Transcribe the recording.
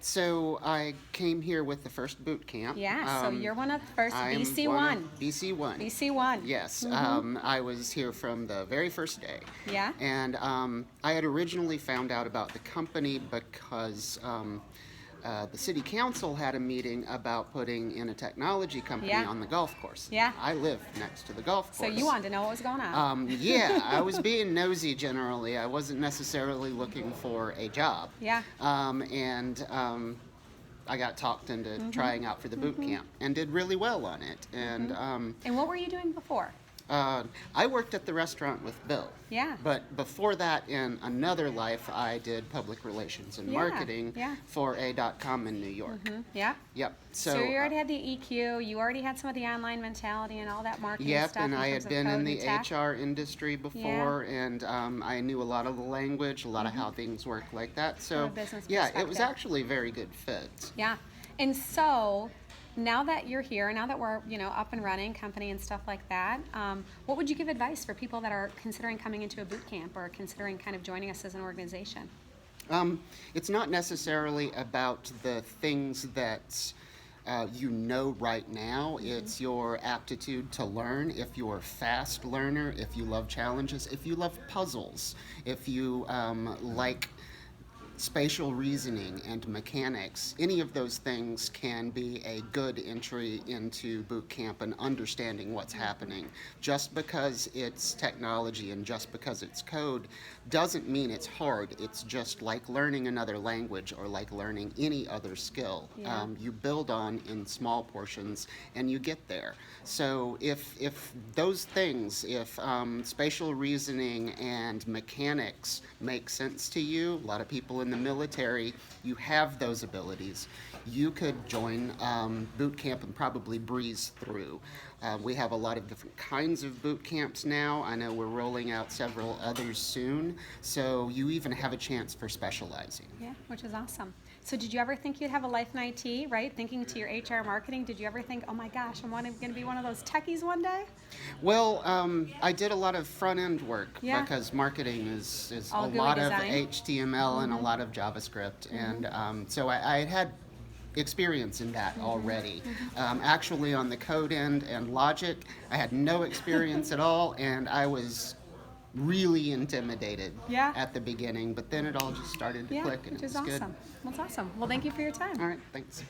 So I came here with the first boot camp. Yeah, so you're one of the first I'm BC1. BC1. BC1. Yes, I was here from the very first day. Yeah. And I had originally found out about the company because the city council had a meeting about putting in a technology company Yeah. on the golf course. Yeah. I live next to the golf So course. you wanted to know what was going on. Yeah, I was being nosy generally. I wasn't necessarily looking for a job. Yeah. I got talked into trying out for the boot camp and did really well on it. And And what were you doing before? I worked at the restaurant with Bill. Yeah. But before that, in another life, I did public relations and Yeah, marketing yeah. for a.com in New York. Yeah. Yep. So you already had the EQ, you already had some of the online mentality and all that marketing Yep, stuff. and I terms had of been code in and the tech. HR industry before, and I knew a lot of the language, a lot of how things work like that. So, a business yeah, it was perspective. actually a very good fit. Yeah. And so now that you're here, now that we're, up and running, company and stuff like that, what would you give advice for people that are considering coming into a boot camp or considering kind of joining us as an organization? It's not necessarily about the things that you know right now. It's your aptitude to learn. If you're a fast learner, if you love challenges, if you love puzzles, if you like spatial reasoning and mechanics, any of those things can be a good entry into boot camp and understanding what's happening. Just because it's technology and just because it's code doesn't mean it's hard. It's just like learning another language or like learning any other skill. Yeah. You build on in small portions and you get there. So if those things, if spatial reasoning and mechanics make sense to you, a lot of people in the military, you have those abilities. You could join boot camp and probably breeze through. We have a lot of different kinds of boot camps now. I know we're rolling out several others soon, so you even have a chance for specializing. Yeah, which is awesome. So did you ever think you'd have a life in IT, right? Thinking to your HR marketing, did you ever think, oh my gosh, I'm going to be one of those techies one day? Well, I did a lot of front-end work Yeah. because marketing is All a GUI lot design. of HTML and a lot of JavaScript, and so I had experience in that already. Actually, on the code end and logic, I had no experience at all, and I was really intimidated Yeah. at the beginning, but then it all just started to Yeah, click, and which it is was good. awesome. Well, it's awesome. Well, thank you for your time. All right, thanks.